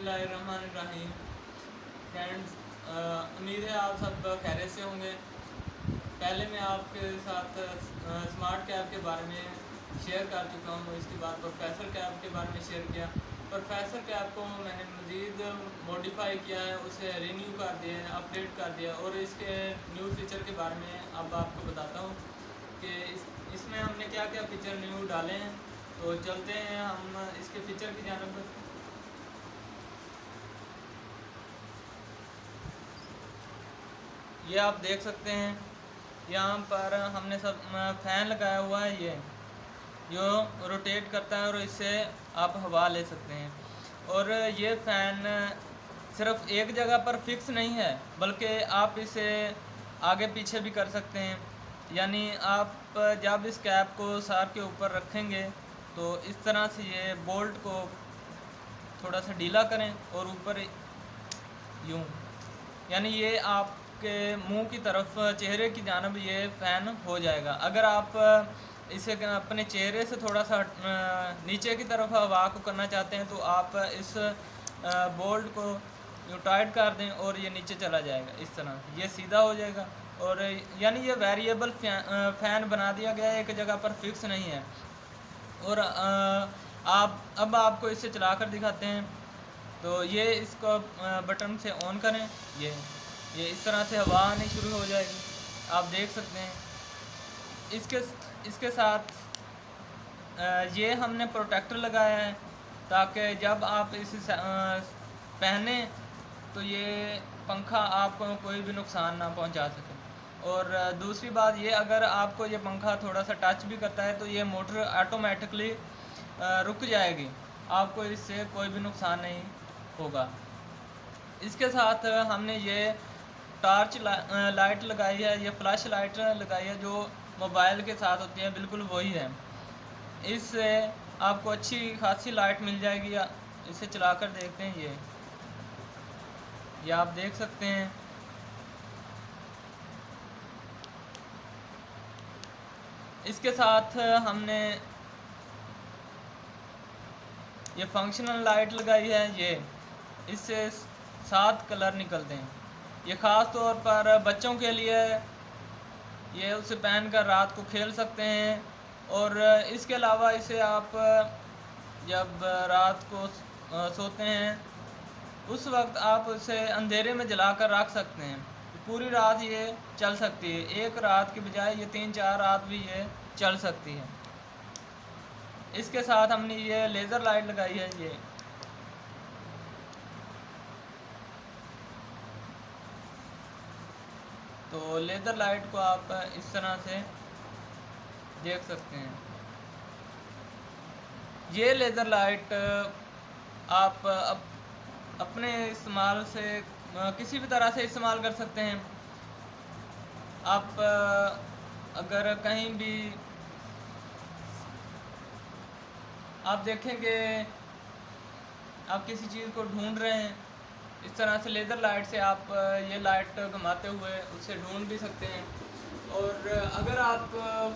बिस्मिल्लाहिर्रहमानिर्रहीम। फ्रेंड्स, उम्मीद है आप सब खैरियत से होंगे। पहले मैं आपके साथ स्मार्ट कैब के बारे में शेयर कर चुका हूँ। इसके बाद प्रोफेसर कैब के बारे में शेयर किया। प्रोफेसर कैब को मैंने मज़ीद मॉडिफाई किया है, उसे रिन्यू कर दिया है, अपडेट कर दिया। और इसके न्यू फीचर के बारे में अब आपको बताता हूँ कि इसमें हमने क्या क्या फ़ीचर न्यू डाले हैं। तो चलते हैं हम इसके फ़ीचर की जानिब। ये आप देख सकते हैं, यहाँ पर हमने सब फ़ैन लगाया हुआ है, ये जो रोटेट करता है और इससे आप हवा ले सकते हैं। और ये फ़ैन सिर्फ एक जगह पर फिक्स नहीं है, बल्कि आप इसे आगे पीछे भी कर सकते हैं। यानी आप जब इस कैप को सर के ऊपर रखेंगे तो इस तरह से ये बोल्ट को थोड़ा सा ढीला करें और ऊपर यूँ, यानी ये आपके मुंह की तरफ, चेहरे की जानिब ये फ़ैन हो जाएगा। अगर आप इसे अपने चेहरे से थोड़ा सा नीचे की तरफ हवा को करना चाहते हैं तो आप इस बोल्ट को यूँ टाइट कर दें और ये नीचे चला जाएगा। इस तरह ये सीधा हो जाएगा। और यानी ये वेरिएबल फ़ैन बना दिया गया है, एक जगह पर फिक्स नहीं है। और आप अब आपको इसे चला कर दिखाते हैं। तो ये इसको बटन से ऑन करें, ये इस तरह से हवा आनी शुरू हो जाएगी, आप देख सकते हैं। इसके साथ ये हमने प्रोटेक्टर लगाया है ताकि जब आप इसे पहने तो ये पंखा आपको कोई भी नुकसान ना पहुंचा सके। और दूसरी बात ये, अगर आपको ये पंखा थोड़ा सा टच भी करता है तो ये मोटर ऑटोमेटिकली रुक जाएगी, आपको इससे कोई भी नुकसान नहीं होगा। इसके साथ हमने ये टॉर्च लाइट लगाई है, ये फ्लैश लाइट लगाई है जो मोबाइल के साथ होती है, बिल्कुल वही है। इससे आपको अच्छी खासी लाइट मिल जाएगी। इसे चलाकर देखते हैं, ये आप देख सकते हैं। इसके साथ हमने ये फंक्शनल लाइट लगाई है, ये इससे 7 कलर निकलते हैं। ये ख़ास तौर पर बच्चों के लिए, ये उसे पहन कर रात को खेल सकते हैं। और इसके अलावा इसे आप जब रात को सोते हैं उस वक्त आप उसे अंधेरे में जलाकर रख सकते हैं, पूरी रात ये चल सकती है। एक रात की बजाय ये 3-4 रात भी ये चल सकती है। इसके साथ हमने ये लेज़र लाइट लगाई है, ये तो लेज़र लाइट को आप इस तरह से देख सकते हैं। ये लेज़र लाइट आप अपने इस्तेमाल से किसी भी तरह से इस्तेमाल कर सकते हैं। आप अगर कहीं भी आप देखेंगे, आप किसी चीज़ को ढूंढ रहे हैं, इस तरह से लेज़र लाइट से आप ये लाइट घुमाते हुए उसे ढूंढ भी सकते हैं। और अगर आप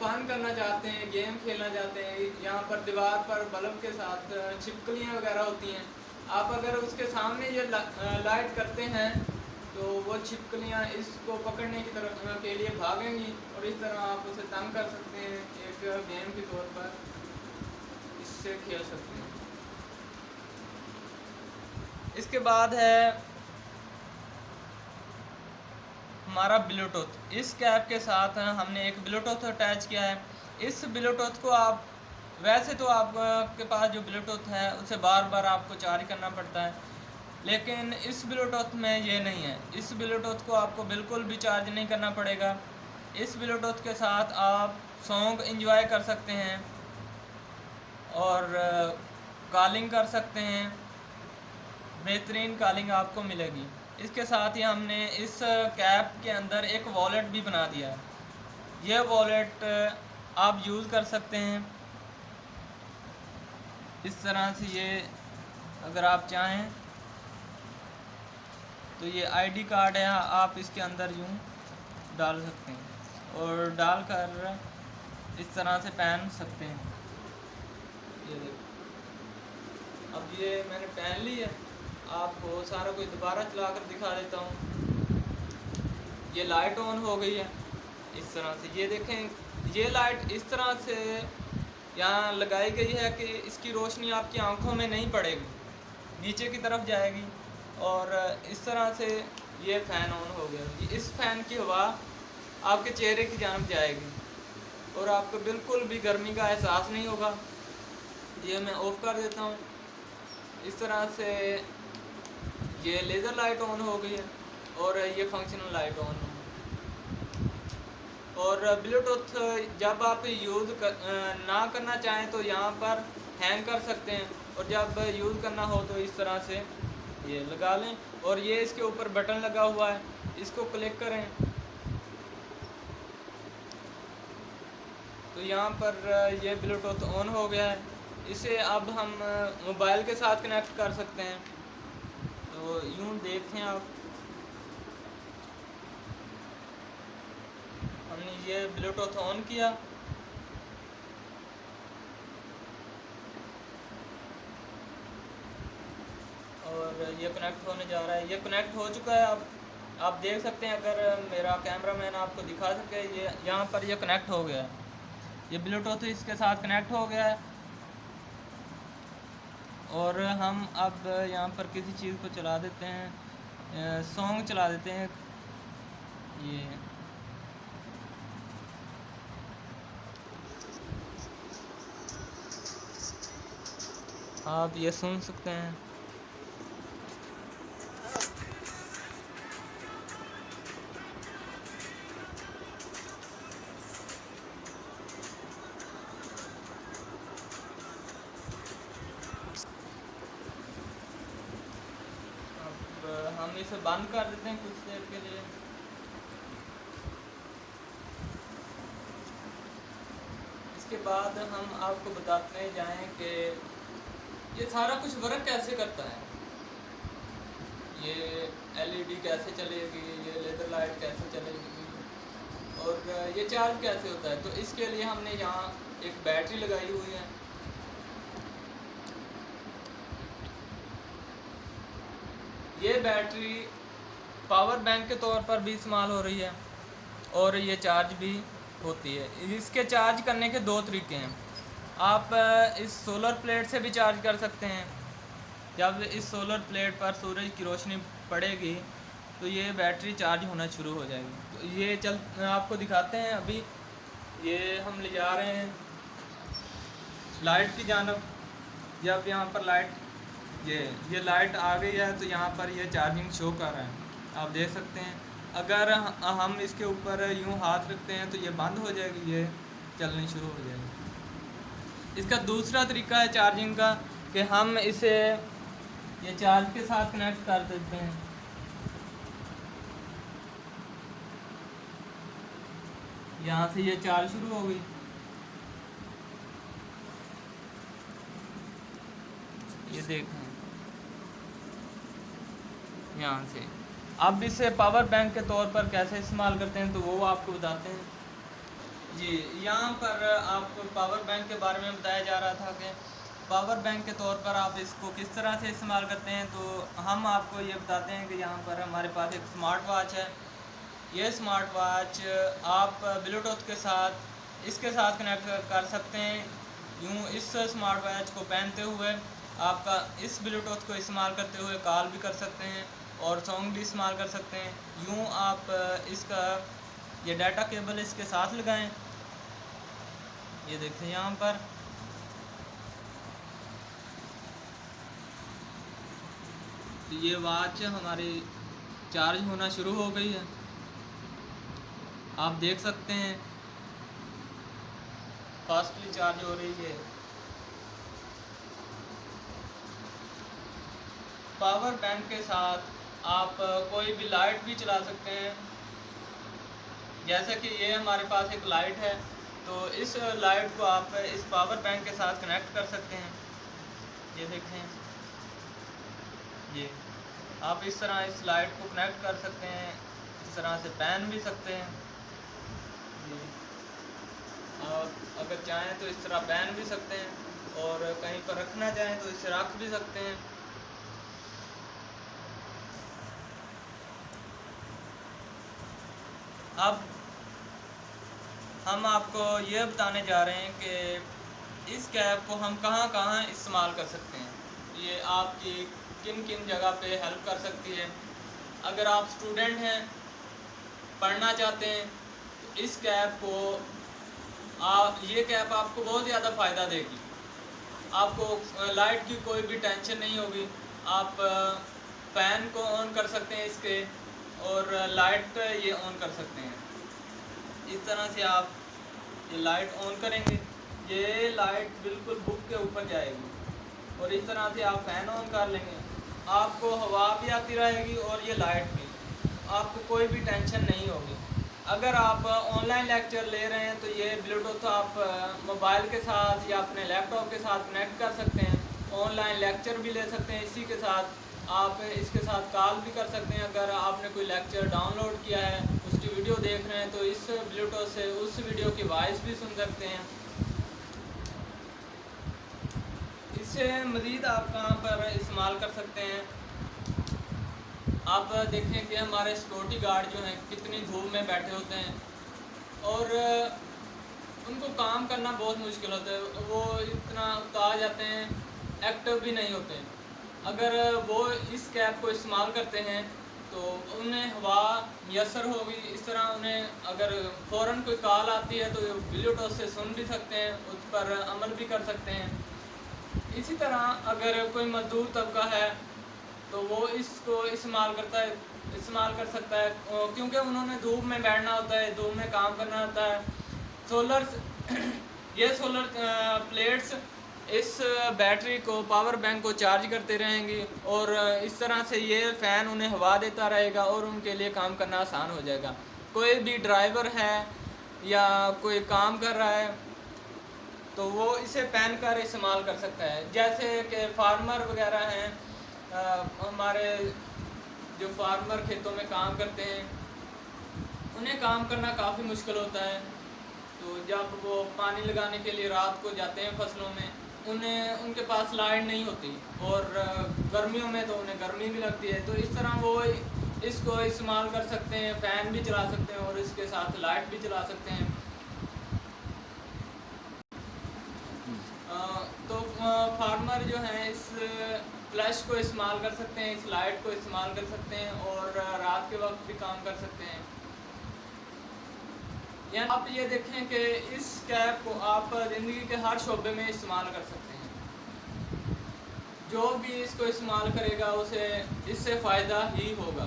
फ़न करना चाहते हैं, गेम खेलना चाहते हैं, यहाँ पर दीवार पर बल्ब के साथ छिपकलियाँ वगैरह होती हैं, आप अगर उसके सामने ये लाइट करते हैं तो वो छिपकलियाँ इसको पकड़ने की तरफ के लिए भागेंगी और इस तरह आप उसे तंग कर सकते हैं। एक गेम के तौर पर इससे खेल सकते हैं। इसके बाद है हमारा ब्लूटूथ। इस कैब के साथ हमने एक ब्लूटूथ अटैच किया है। इस ब्लूटूथ को आप, वैसे तो आपके पास जो ब्लूटूथ है उसे बार बार आपको चार्ज करना पड़ता है, लेकिन इस ब्लूटूथ में ये नहीं है। इस ब्लूटूथ को आपको बिल्कुल भी चार्ज नहीं करना पड़ेगा। इस ब्लूटूथ के साथ आप सॉन्ग एंजॉय कर सकते हैं और कॉलिंग कर सकते हैं, बेहतरीन कॉलिंग आपको मिलेगी। इसके साथ ही हमने इस कैब के अंदर एक वॉलेट भी बना दिया है। यह वॉलेट आप यूज़ कर सकते हैं इस तरह से। ये अगर आप चाहें तो ये आईडी कार्ड है, आप इसके अंदर यूँ डाल सकते हैं और डालकर इस तरह से पहन सकते हैं। ये देखो, अब ये मैंने पहन ली है। आपको सारा कुछ दोबारा चला कर दिखा देता हूँ। ये लाइट ऑन हो गई है इस तरह से। ये देखें, ये लाइट इस तरह से यहाँ लगाई गई है कि इसकी रोशनी आपकी आंखों में नहीं पड़ेगी, नीचे की तरफ जाएगी। और इस तरह से ये फ़ैन ऑन हो गया। इस फ़ैन की हवा आपके चेहरे की जानब जाएगी और आपको बिल्कुल भी गर्मी का एहसास नहीं होगा। ये मैं ऑफ़ कर देता हूँ। इस तरह से ये लेज़र लाइट ऑन हो गई है और ये फंक्शनल लाइट ऑन हो गई। और ब्लूटूथ जब आप यूज़ ना करना चाहें तो यहाँ पर हैंग कर सकते हैं, और जब यूज़ करना हो तो इस तरह से ये लगा लें। और ये इसके ऊपर बटन लगा हुआ है, इसको क्लिक करें तो यहाँ पर ये ब्लूटूथ ऑन हो गया है। इसे अब हम मोबाइल के साथ कनेक्ट कर सकते हैं। तो यूँ देखें आप, हमने ये ब्लूटूथ ऑन किया और ये कनेक्ट होने जा रहा है। ये कनेक्ट हो चुका है। अब आप देख सकते हैं, अगर मेरा कैमरामैन आपको दिखा सके, ये यहाँ पर ये कनेक्ट हो गया है। ये ब्लूटूथ इसके साथ कनेक्ट हो गया है। और हम अब यहाँ पर किसी चीज़ को चला देते हैं, सॉन्ग चला देते हैं। ये आप ये सुन सकते हैं। अब हम इसे बंद कर देते हैं कुछ देर के लिए। इसके बाद हम आपको बताते जाएं कि ये सारा कुछ वर्क कैसे करता है। ये एलईडी कैसे चलेगी, ये लेज़र लाइट कैसे चलेगी, और ये चार्ज कैसे होता है। तो इसके लिए हमने यहाँ एक बैटरी लगाई हुई है। ये बैटरी पावर बैंक के तौर पर भी इस्तेमाल हो रही है और ये चार्ज भी होती है। इसके चार्ज करने के दो तरीके हैं। आप इस सोलर प्लेट से भी चार्ज कर सकते हैं। जब इस सोलर प्लेट पर सूरज की रोशनी पड़ेगी तो ये बैटरी चार्ज होना शुरू हो जाएगी। तो ये आपको दिखाते हैं। अभी ये हम ले जा रहे हैं लाइट की जानब। जब यहाँ पर लाइट ये लाइट आ गई है तो यहाँ पर ये चार्जिंग शो कर रहा है, आप देख सकते हैं। अगर हम इसके ऊपर यूँ हाथ रखते हैं तो ये बंद हो जाएगी, ये चलनी शुरू हो जाएगी। इसका दूसरा तरीका है चार्जिंग का कि हम इसे ये चार्ज के साथ कनेक्ट कर देते हैं। यहाँ से ये चार्ज शुरू हो गई। ये देखें यहाँ से। अब इसे पावर बैंक के तौर पर कैसे इस्तेमाल करते हैं तो वो आपको बताते हैं। जी, यहाँ पर आपको पावर बैंक के बारे में बताया जा रहा था कि पावर बैंक के तौर पर आप इसको किस तरह से इस्तेमाल करते हैं। तो हम आपको ये बताते हैं कि यहाँ पर हमारे पास एक स्मार्ट वॉच है। ये स्मार्ट वॉच आप ब्लूटूथ के साथ इसके साथ कनेक्ट कर सकते हैं। यूँ इस स्मार्ट वॉच को पहनते हुए आपका इस ब्लूटूथ को इस्तेमाल करते हुए कॉल भी कर सकते हैं और सॉन्ग भी इस्तेमाल कर सकते हैं। यूँ आप इसका ये डाटा केबल इसके साथ लगाएं। ये देखें यहाँ पर तो ये वॉच हमारी चार्ज होना शुरू हो गई है, आप देख सकते हैं फास्टली चार्ज हो रही है। पावर बैंक के साथ आप कोई भी लाइट भी चला सकते हैं। जैसे कि ये हमारे पास एक लाइट है, तो इस लाइट को आप इस पावर बैंक के साथ कनेक्ट कर सकते हैं। ये देखें, ये आप इस तरह इस लाइट को कनेक्ट कर सकते हैं, इस तरह से पहन भी सकते हैं। ये आप अगर चाहें तो इस तरह पहन भी सकते हैं और कहीं पर रखना चाहें तो इसे रख भी सकते हैं। अब हम आपको ये बताने जा रहे हैं कि इस कैप को हम कहाँ कहाँ इस्तेमाल कर सकते हैं। ये आपकी किन किन जगह पे हेल्प कर सकती है। अगर आप स्टूडेंट हैं, पढ़ना चाहते हैं, तो इस कैप को ये कैप आपको बहुत ज़्यादा फ़ायदा देगी। आपको लाइट की कोई भी टेंशन नहीं होगी। आप फ़ैन को ऑन कर सकते हैं इसके, और लाइट ये ऑन कर सकते हैं। इस तरह से आप ये लाइट ऑन करेंगे, ये लाइट बिल्कुल बुक के ऊपर जाएगी, और इस तरह से आप फ़ैन ऑन कर लेंगे, आपको हवा भी आती रहेगी और ये लाइट भी, आपको कोई भी टेंशन नहीं होगी। अगर आप ऑनलाइन लेक्चर ले रहे हैं तो ये ब्लूटूथ आप मोबाइल के साथ या अपने लैपटॉप के साथ कनेक्ट कर सकते हैं। ऑनलाइन लेक्चर भी ले सकते हैं इसी के साथ। आप इसके साथ कॉल भी कर सकते हैं। अगर आपने कोई लेक्चर डाउनलोड किया है, उसकी वीडियो देख रहे हैं, तो इस ब्लूटूथ से उस वीडियो की वॉइस भी सुन सकते हैं। इससे मज़ीद आप कहाँ पर इस्तेमाल कर सकते हैं। आप देखें कि हमारे सिक्योरिटी गार्ड जो हैं कितनी धूप में बैठे होते हैं, और उनको काम करना बहुत मुश्किल होता है। वो इतना उतार जाते हैं, एक्टिव भी नहीं होते। अगर वो इस कैप को इस्तेमाल करते हैं तो उन्हें हवा मैसर होगी। इस तरह उन्हें अगर फ़ौरन कोई कॉल आती है तो ब्लूटूथ से सुन भी सकते हैं, उस पर अमल भी कर सकते हैं। इसी तरह अगर कोई मजदूर तबका है तो वो इसको इस्तेमाल कर सकता है, क्योंकि उन्होंने धूप में बैठना होता है, धूप में काम करना होता है। ये सोलर प्लेट्स इस बैटरी को, पावर बैंक को चार्ज करते रहेंगी, और इस तरह से ये फ़ैन उन्हें हवा देता रहेगा और उनके लिए काम करना आसान हो जाएगा। कोई भी ड्राइवर है या कोई काम कर रहा है तो वो इसे पहन कर इस्तेमाल कर सकता है। जैसे कि फार्मर वगैरह हैं, हमारे जो फार्मर खेतों में काम करते हैं, उन्हें काम करना काफ़ी मुश्किल होता है। तो जब वो पानी लगाने के लिए रात को जाते हैं फसलों में, उनके पास लाइट नहीं होती, और गर्मियों में तो उन्हें गर्मी भी लगती है। तो इस तरह वो इसको इस्तेमाल कर सकते हैं, फ़ैन भी चला सकते हैं और इसके साथ लाइट भी चला सकते हैं। तो फार्मर जो हैं इस फ्लैश को इस्तेमाल कर सकते हैं, इस लाइट को इस्तेमाल कर सकते हैं, और रात के वक्त भी काम कर सकते हैं। या आप ये देखें कि इस कैप को आप ज़िंदगी के हर शोबे में इस्तेमाल कर सकते हैं। जो भी इसको इस्तेमाल करेगा उसे इससे फ़ायदा ही होगा।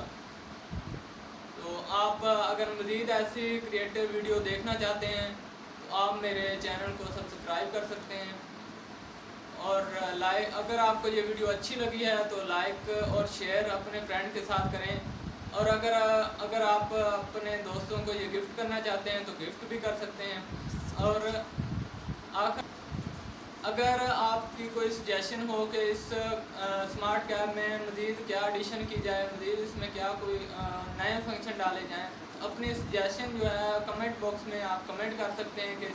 तो आप अगर मज़ीद ऐसी क्रिएटिव वीडियो देखना चाहते हैं तो आप मेरे चैनल को सब्सक्राइब कर सकते हैं, और अगर आपको ये वीडियो अच्छी लगी है तो लाइक और शेयर अपने फ्रेंड के साथ करें। और अगर आप अपने दोस्तों को ये गिफ्ट करना चाहते हैं तो गिफ्ट भी कर सकते हैं। और अगर आपकी कोई सजेशन हो कि इस स्मार्ट कैप में मज़ीद क्या एडिशन की जाए, मज़ीद इसमें क्या कोई नए फंक्शन डाले जाएं, अपनी सजेशन जो है कमेंट बॉक्स में आप कमेंट कर सकते हैं कि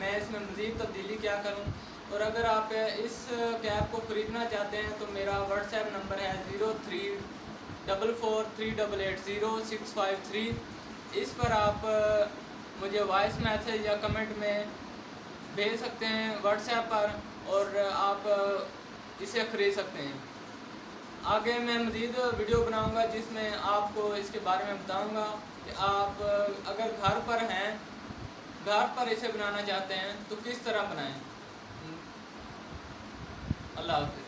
मैं इसमें मज़ीद तब्दीली क्या करूं। और अगर आप इस कैप को ख़रीदना चाहते हैं तो मेरा व्हाट्सएप नंबर है 03443880 इस पर आप मुझे वॉइस मैसेज या कमेंट में भेज सकते हैं व्हाट्सएप पर, और आप इसे ख़रीद सकते हैं। आगे मैं मज़ीद वीडियो बनाऊंगा जिसमें आपको इसके बारे में बताऊंगा कि आप अगर घर पर हैं, घर पर इसे बनाना चाहते हैं तो किस तरह बनाएं। अल्लाह हाफ़िज़।